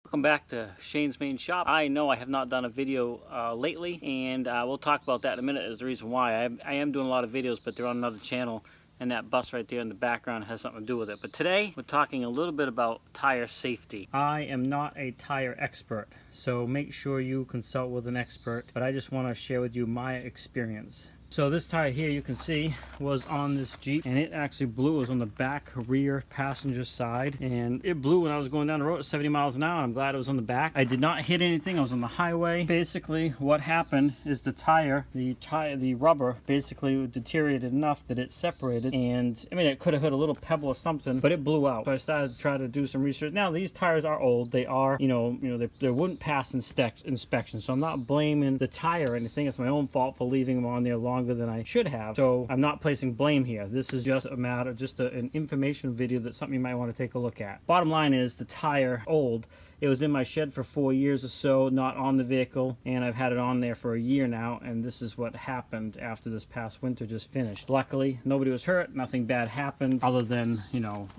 Welcome back to Shane's Main Shop. I know I have not done a video lately, and we'll talk about that in a minute as the reason why. I am doing a lot of videos, but they're on another channel, and that bus right there in the background has something to do with it. But today, we're talking a little bit about tire safety. I am not a tire expert, so make sure you consult with an expert, but I just want to share with you my experience. So this tire here, you can see, was on this Jeep, and it actually blew. It was on the back rear passenger side, and it blew when I was going down the road at 70 miles an hour. I'm glad it was on the back. I did not hit anything. I was on the highway. Basically, what happened is the rubber basically deteriorated enough that it separated, and I mean, it could have hit a little pebble or something, but it blew out. So I started to try to do some research. Now, these tires are old. They are, they wouldn't pass inspection, so I'm not blaming the tire or anything. It's my own fault for leaving them on there longer than I should have. So I'm not placing blame here. This is just a matter, an information video that's something you might want to take a look at. Bottom line is the tire old. It was in my shed for 4 years or so, not on the vehicle, and I've had it on there for a year now, and this is what happened after this past winter just finished. Luckily, nobody was hurt, nothing bad happened, other than,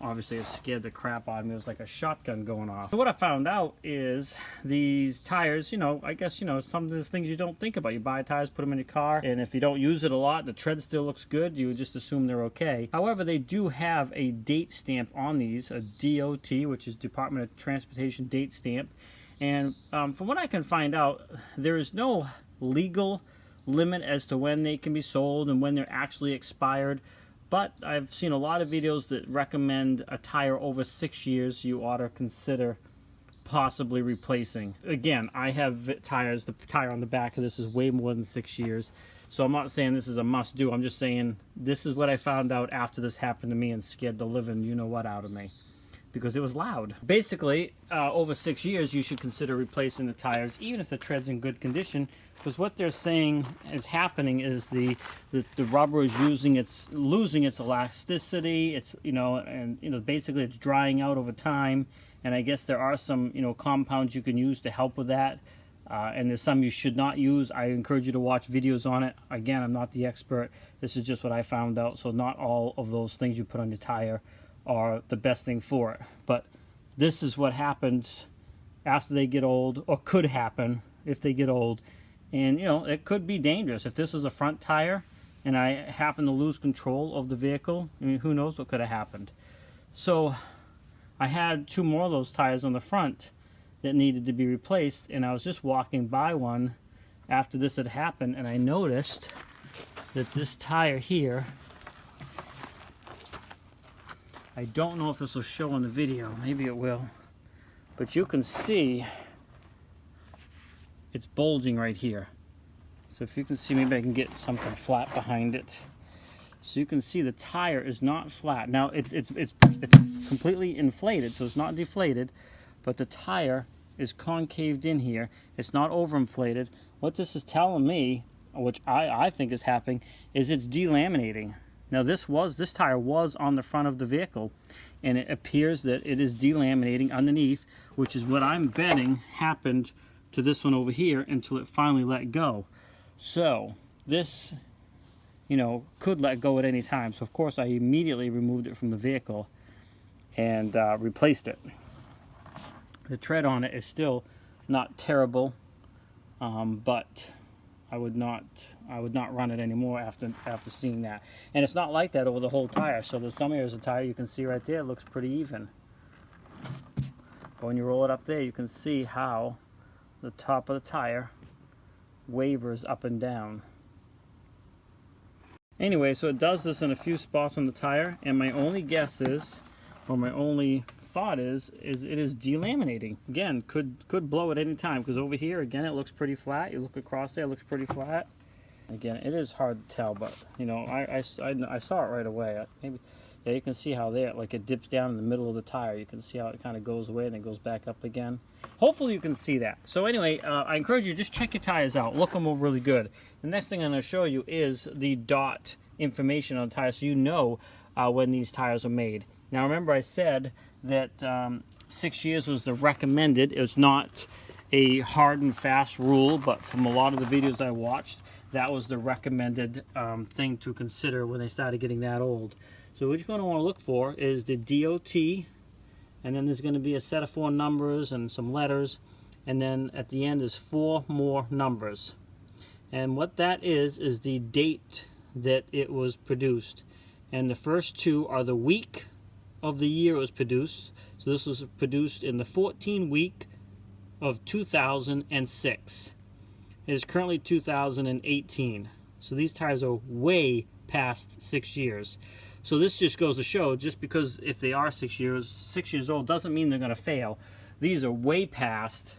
obviously it scared the crap out of me. It was like a shotgun going off. So what I found out is these tires, I guess, some of those things you don't think about. You buy tires, put them in your car, and if you don't use it a lot, the tread still looks good, you would just assume they're okay. However, they do have a date stamp on these, a DOT, which is Department of Transportation date stamp, and from what I can find out, there is no legal limit as to when they can be sold and when they're actually expired, but I've seen a lot of videos that recommend a tire over 6 years you ought to consider possibly replacing. Again, I have tires, the tire on the back of this is way more than 6 years, so I'm not saying this is a must-do. I'm just saying this is what I found out after this happened to me and scared the living you-know-what out of me, because it was loud. Basically, over 6 years, you should consider replacing the tires, even if the tread's in good condition, because what they're saying is happening is the rubber is losing its elasticity. It's basically it's drying out over time, and I guess there are some compounds you can use to help with that. And there's some you should not use. I encourage you to watch videos on it. Again, I'm not the expert. This is just what I found out. So not all of those things you put on your tire are the best thing for it. But this is what happens after they get old, or could happen if they get old. And it could be dangerous. If this is a front tire and I happen to lose control of the vehicle, I mean, who knows what could have happened. So I had 2 more of those tires on the front that needed to be replaced, and I was just walking by one after this had happened, and I noticed that this tire here, I don't know if this will show on the video, maybe it will, but you can see it's bulging right here. So if you can see, maybe I can get something flat behind it. So you can see the tire is not flat. Now it's completely inflated, so it's not deflated, but the tire is concaved in here. It's not overinflated. What this is telling me, which I think is happening, is it's delaminating. Now this tire was on the front of the vehicle, and it appears that it is delaminating underneath, which is what I'm betting happened to this one over here until it finally let go. So this, could let go at any time. So of course I immediately removed it from the vehicle and replaced it. The tread on it is still not terrible, but I would not run it anymore after seeing that. And it's not like that over the whole tire. So there's some areas of the tire you can see right there, it looks pretty even. But when you roll it up there, you can see how the top of the tire wavers up and down. Anyway, so it does this in a few spots on the tire, and my only guess is, or my only thought is it is delaminating. Again, could blow at any time, because over here, again, it looks pretty flat. You look across there, it looks pretty flat. Again, it is hard to tell, but I saw it right away. Yeah, you can see how there, like it dips down in the middle of the tire. You can see how it kind of goes away and then goes back up again. Hopefully you can see that. So anyway, I encourage you, just check your tires out. Look them over really good. The next thing I'm going to show you is the dot information on the tire, so you know when these tires are made. Now remember, I said that 6 years was the recommended. It was not a hard and fast rule, but from a lot of the videos I watched, that was the recommended thing to consider when they started getting that old. So what you're going to want to look for is the DOT and then there's going to be a set of 4 numbers and some letters, and then at the end is 4 more numbers. And what that is the date that it was produced. And the first 2 are the week of the year it was produced. So this was produced in the 14th week of 2006. It is currently 2018. So these tires are way past 6 years. So this just goes to show, just because if they are 6 years old doesn't mean they're going to fail. These are way past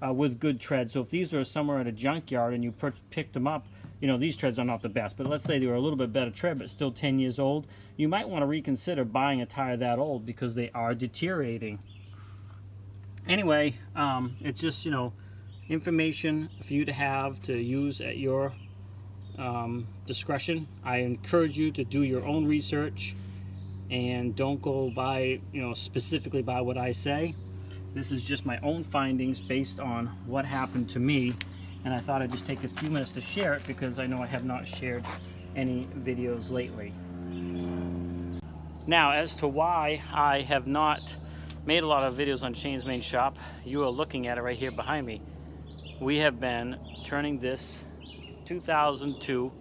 with good tread. So if these are somewhere at a junkyard and you picked them up, you know, these treads are not the best, but let's say they were a little bit better tread but still 10 years old, you might want to reconsider buying a tire that old because they are deteriorating. Anyway, it's just, you know, information for you to have to use at your discretion. I encourage you to do your own research and don't go by, you know, specifically by what I say. This is just my own findings based on what happened to me, and I thought I'd just take a few minutes to share it because I know I have not shared any videos lately. Now, as to why I have not made a lot of videos on Shane's Main Shop, you are looking at it right here behind me. We have been turning this 2002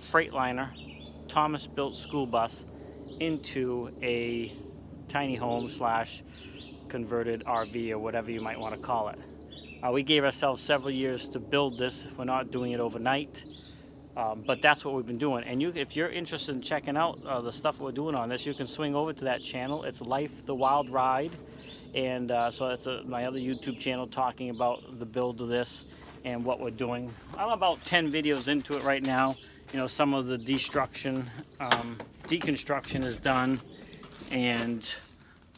Freightliner Thomas built school bus into a tiny home slash converted RV or whatever you might want to call it. We gave ourselves several years to build this. We're not doing it overnight, but that's what we've been doing. And if you're interested in checking out the stuff we're doing on this, you can swing over to that channel. It's Life the Wild Ride, and so that's my other YouTube channel talking about the build of this and what we're doing. I'm about 10 videos into it right now. You know, some of the deconstruction is done, and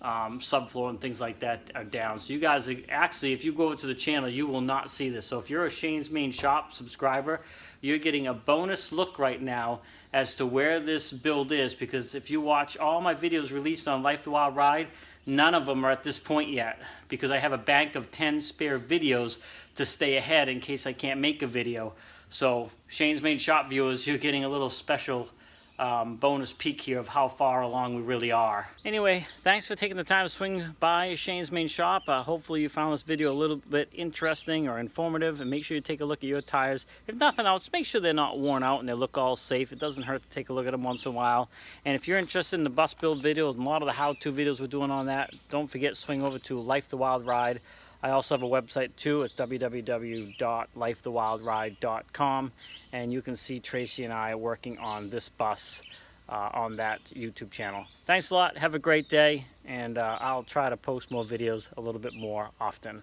subfloor and things like that are down. So you guys actually, if you go over to the channel, you will not see this. So if you're a Shane's Main Shop subscriber, you're getting a bonus look right now as to where this build is, because if you watch all my videos released on Life the Wild Ride, none of them are at this point yet, because I have a bank of 10 spare videos to stay ahead in case I can't make a video. So Shane's Main Shop viewers, you're getting a little special bonus peek here of how far along we really are. Anyway, thanks for taking the time to swing by Shane's Main Shop. Hopefully you found this video a little bit interesting or informative, and make sure you take a look at your tires. If nothing else, make sure they're not worn out and they look all safe. It doesn't hurt to take a look at them once in a while. And if you're interested in the bus build videos and a lot of the how-to videos we're doing on that, don't forget, swing over to Life the Wild Ride. I also have a website too. It's www.lifethewildride.com, and you can see Tracy and I working on this bus on that YouTube channel. Thanks a lot. Have a great day, and I'll try to post more videos a little bit more often.